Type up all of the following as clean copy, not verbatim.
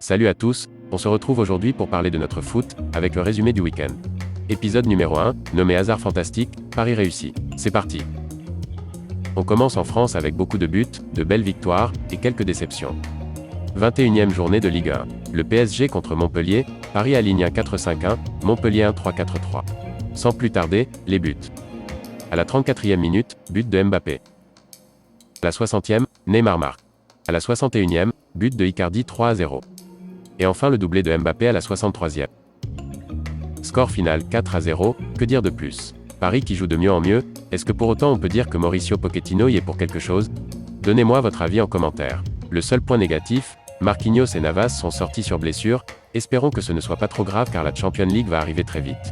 Salut à tous, on se retrouve aujourd'hui pour parler de notre foot, avec le résumé du week-end. Épisode numéro 1, nommé Hasard fantastique, Paris réussi. C'est parti. On commence en France avec beaucoup de buts, de belles victoires, et quelques déceptions. 21e journée de Ligue 1. Le PSG contre Montpellier, Paris aligne un 4-5-1, Montpellier un 3-4-3. Sans plus tarder, les buts. À la 34e minute, but de Mbappé. À la 60e, Neymar marque. À la 61e, but de Icardi 3-0. Et enfin le doublé de Mbappé à la 63e. Score final 4-0, que dire de plus? Paris qui joue de mieux en mieux, est-ce que pour autant on peut dire que Mauricio Pochettino y est pour quelque chose? Donnez-moi votre avis en commentaire. Le seul point négatif, Marquinhos et Navas sont sortis sur blessure, espérons que ce ne soit pas trop grave car la Champions League va arriver très vite.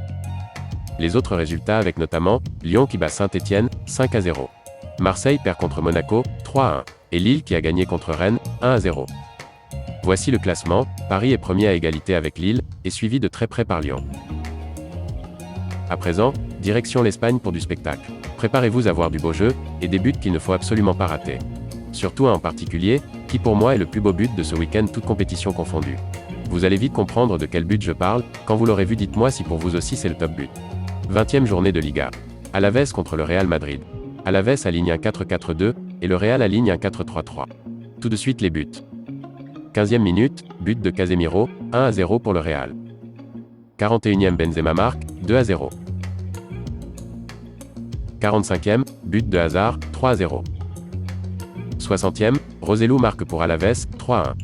Les autres résultats avec notamment, Lyon qui bat Saint-Etienne, 5-0. Marseille perd contre Monaco, 3-1. Et Lille qui a gagné contre Rennes, 1-0. Voici le classement, Paris est premier à égalité avec Lille, et suivi de très près par Lyon. À présent, direction l'Espagne pour du spectacle. Préparez-vous à voir du beau jeu, et des buts qu'il ne faut absolument pas rater. Surtout un en particulier, qui pour moi est le plus beau but de ce week-end toute compétition confondue. Vous allez vite comprendre de quel but je parle, quand vous l'aurez vu dites-moi si pour vous aussi c'est le top but. 20e journée de Liga. Alavés contre le Real Madrid. Alavés aligne un 4-4-2, et le Real aligne un 4-3-3. Tout de suite les buts. 15e minute, but de Casemiro, 1-0 pour le Real. 41e Benzema marque, 2-0. 45e, but de Hazard, 3-0. 60e, Roselu marque pour Alavés, 3-1.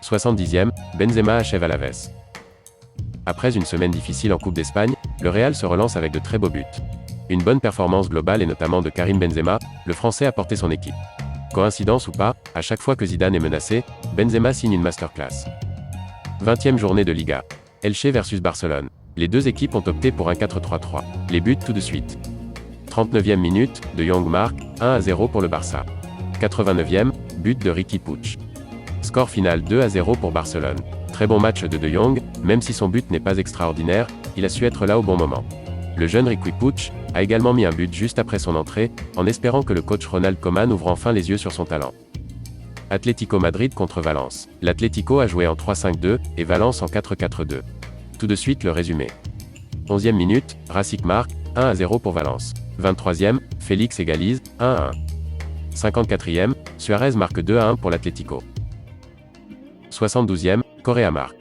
70e, Benzema achève Alavés. Après une semaine difficile en Coupe d'Espagne, le Real se relance avec de très beaux buts. Une bonne performance globale et notamment de Karim Benzema, le Français a porté son équipe. Coïncidence ou pas, à chaque fois que Zidane est menacé, Benzema signe une masterclass. 20e journée de Liga. Elche versus Barcelone. Les deux équipes ont opté pour un 4-3-3. Les buts tout de suite. 39e minute, De Jong marque, 1-0 pour le Barça. 89e, but de Riqui Puig. Score final 2-0 pour Barcelone. Très bon match de Jong, même si son but n'est pas extraordinaire, il a su être là au bon moment. Le jeune Riqui Puig a également mis un but juste après son entrée, en espérant que le coach Ronald Koeman ouvre enfin les yeux sur son talent. Atlético Madrid contre Valence. L'Atlético a joué en 3-5-2 et Valence en 4-4-2. Tout de suite le résumé. 11e minute, Rasic marque, 1-0 pour Valence. 23e, Félix égalise, 1-1. 54e, Suarez marque 2-1 pour l'Atlético. 72e, Correa marque.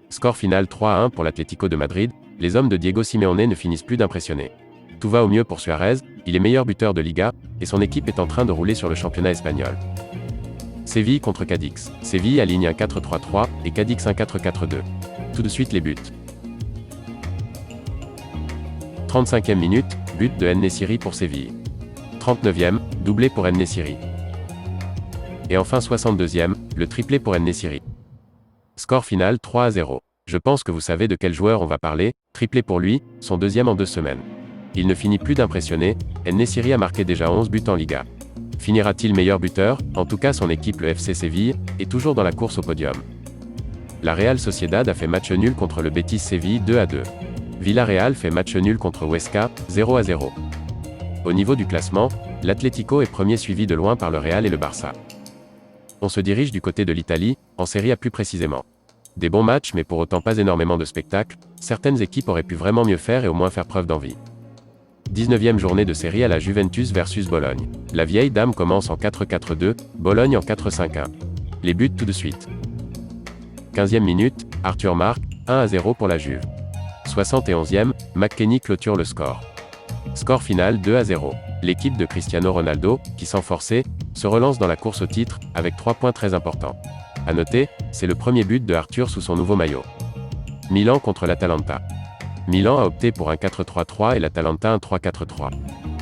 Score final 3-1 pour l'Atlético de Madrid, les hommes de Diego Simeone ne finissent plus d'impressionner. Tout va au mieux pour Suarez, il est meilleur buteur de Liga, et son équipe est en train de rouler sur le championnat espagnol. Séville contre Cadix. Séville aligne un 4-3-3 et Cadix un 4-4-2. Tout de suite les buts. 35e minute, but de En-Nesyri pour Séville. 39e, doublé pour En-Nesyri. Et enfin 62e, le triplé pour En-Nesyri. Score final 3-0. Je pense que vous savez de quel joueur on va parler, triplé pour lui, son deuxième en 2 semaines. Il ne finit plus d'impressionner, En-Nesyri a marqué déjà 11 buts en Liga. Finira-t-il meilleur buteur? En tout cas son équipe le FC Séville, est toujours dans la course au podium. La Real Sociedad a fait match nul contre le Betis Séville 2-2. Villarreal fait match nul contre Huesca, 0-0. Au niveau du classement, l'Atlético est premier suivi de loin par le Real et le Barça. On se dirige du côté de l'Italie, en Serie A plus précisément. Des bons matchs mais pour autant pas énormément de spectacles, certaines équipes auraient pu vraiment mieux faire et au moins faire preuve d'envie. 19e journée de série à la Juventus versus Bologne. La vieille dame commence en 4-4-2, Bologne en 4-5-1. Les buts tout de suite. 15e minute, Arthur marque, 1-0 pour la Juve. 71e, McKennie clôture le score. Score final 2-0. L'équipe de Cristiano Ronaldo, qui sans forcer, se relance dans la course au titre, avec 3 points très importants. À noter, c'est le premier but de Arthur sous son nouveau maillot. Milan contre l'Atalanta. Milan a opté pour un 4-3-3 et l'Atalanta un 3-4-3.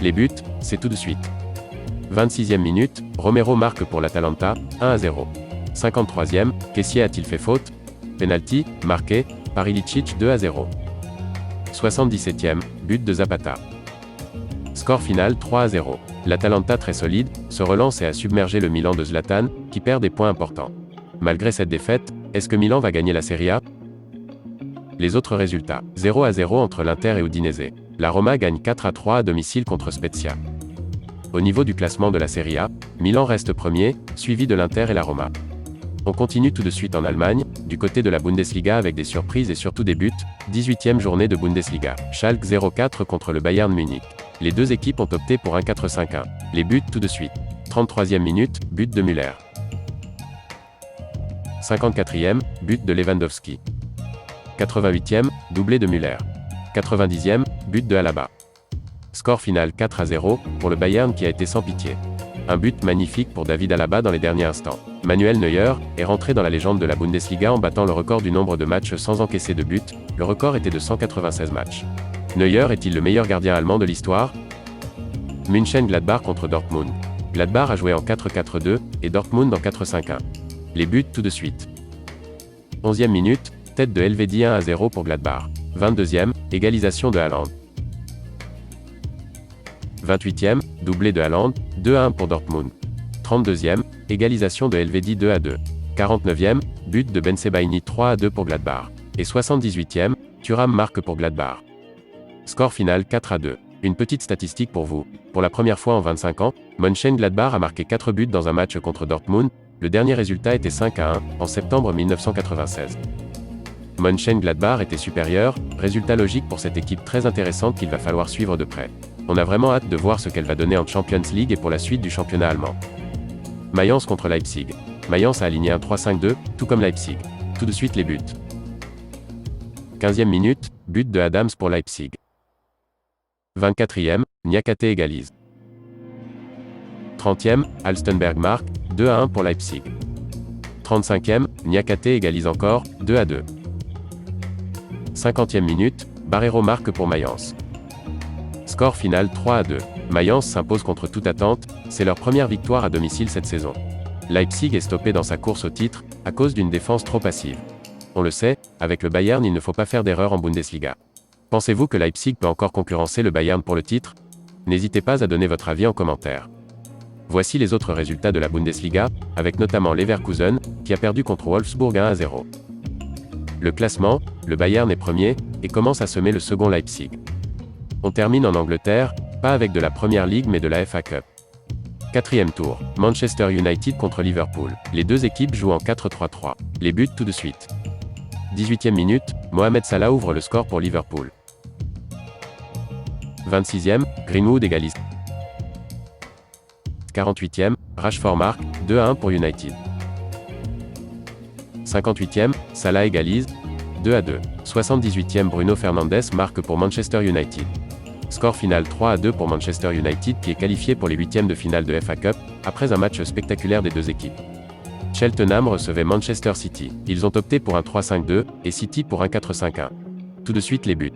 Les buts, c'est tout de suite. 26e minute, Romero marque pour l'Atalanta, 1-0. 53e, Kessié a-t-il fait faute? Penalty, marqué, par Ilicic 2-0. 77e, but de Zapata. Score final 3-0. L'Atalanta très solide, se relance et a submergé le Milan de Zlatan, qui perd des points importants. Malgré cette défaite, est-ce que Milan va gagner la Serie A? Les autres résultats. 0-0 entre l'Inter et Udinese. La Roma gagne 4-3 à domicile contre Spezia. Au niveau du classement de la Serie A, Milan reste premier, suivi de l'Inter et la Roma. On continue tout de suite en Allemagne, du côté de la Bundesliga avec des surprises et surtout des buts. 18e journée de Bundesliga. Schalke 0-4 contre le Bayern Munich. Les deux équipes ont opté pour un 4-5-1. Les buts tout de suite. 33e minute, but de Müller. 54e, but de Lewandowski. 88e, doublé de Müller. 90e, but de Alaba. Score final 4-0, pour le Bayern qui a été sans pitié. Un but magnifique pour David Alaba dans les derniers instants. Manuel Neuer est rentré dans la légende de la Bundesliga en battant le record du nombre de matchs sans encaisser de but. Le record était de 196 matchs. Neuer est-il le meilleur gardien allemand de l'histoire? München-Gladbach contre Dortmund. Gladbach a joué en 4-4-2 et Dortmund en 4-5-1. Les buts tout de suite. 11e minute, tête de Elvedi 1-0 pour Gladbach. 22e, égalisation de Haaland. 28e, doublé de Haaland, 2-1 pour Dortmund. 32e, égalisation de Elvedi 2-2. 49e, but de Ben Sebaini 3-2 pour Gladbach. Et 78e, Thuram marque pour Gladbach. Score final 4-2. Une petite statistique pour vous. Pour la première fois en 25 ans, Mönchengladbach a marqué 4 buts dans un match contre Dortmund. Le dernier résultat était 5-1, en septembre 1996. Mönchengladbach était supérieur, résultat logique pour cette équipe très intéressante qu'il va falloir suivre de près. On a vraiment hâte de voir ce qu'elle va donner en Champions League et pour la suite du championnat allemand. Mayence contre Leipzig. Mayence a aligné un 3-5-2, tout comme Leipzig. Tout de suite les buts. 15e minute, but de Adams pour Leipzig. 24e, Niakate égalise. 30e, Halstenberg marque, 2-1 pour Leipzig. 35e, Niakate égalise encore, 2-2. 50e minute, Barreiro marque pour Mayence. Score final 3-2. Mayence s'impose contre toute attente, c'est leur première victoire à domicile cette saison. Leipzig est stoppé dans sa course au titre, à cause d'une défense trop passive. On le sait, avec le Bayern il ne faut pas faire d'erreur en Bundesliga. Pensez-vous que Leipzig peut encore concurrencer le Bayern pour le titre? N'hésitez pas à donner votre avis en commentaire. Voici les autres résultats de la Bundesliga, avec notamment Leverkusen, qui a perdu contre Wolfsburg 1-0. Le classement, le Bayern est premier, et commence à semer le second Leipzig. On termine en Angleterre, pas avec de la Premier League mais de la FA Cup. 4e tour, Manchester United contre Liverpool. Les deux équipes jouent en 4-3-3. Les buts tout de suite. 18e minute, Mohamed Salah ouvre le score pour Liverpool. 26e, Greenwood égalise. 48e, Rashford marque, 2-1 pour United. 58e, Salah égalise, 2-2. 78e, Bruno Fernandes marque pour Manchester United. Score final 3-2 pour Manchester United qui est qualifié pour les huitièmes de finale de FA Cup, après un match spectaculaire des deux équipes. Cheltenham recevait Manchester City. Ils ont opté pour un 3-5-2, et City pour un 4-5-1. Tout de suite les buts.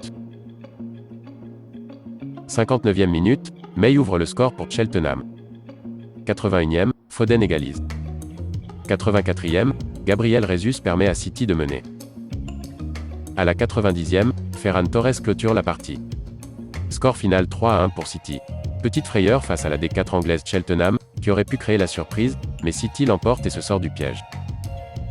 59e minute, May ouvre le score pour Cheltenham. 81e, Foden égalise. 84e, Gabriel Jesus permet à City de mener. À la 90e, Ferran Torres clôture la partie. Score final 3-1 pour City. Petite frayeur face à la D4 anglaise Cheltenham, qui aurait pu créer la surprise, mais City l'emporte et se sort du piège.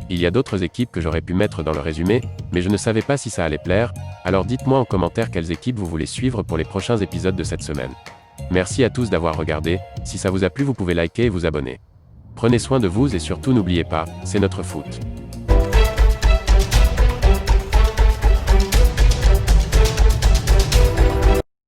Il y a d'autres équipes que j'aurais pu mettre dans le résumé, mais je ne savais pas si ça allait plaire, alors dites-moi en commentaire quelles équipes vous voulez suivre pour les prochains épisodes de cette semaine. Merci à tous d'avoir regardé, si ça vous a plu vous pouvez liker et vous abonner. Prenez soin de vous et surtout n'oubliez pas, c'est notre foot.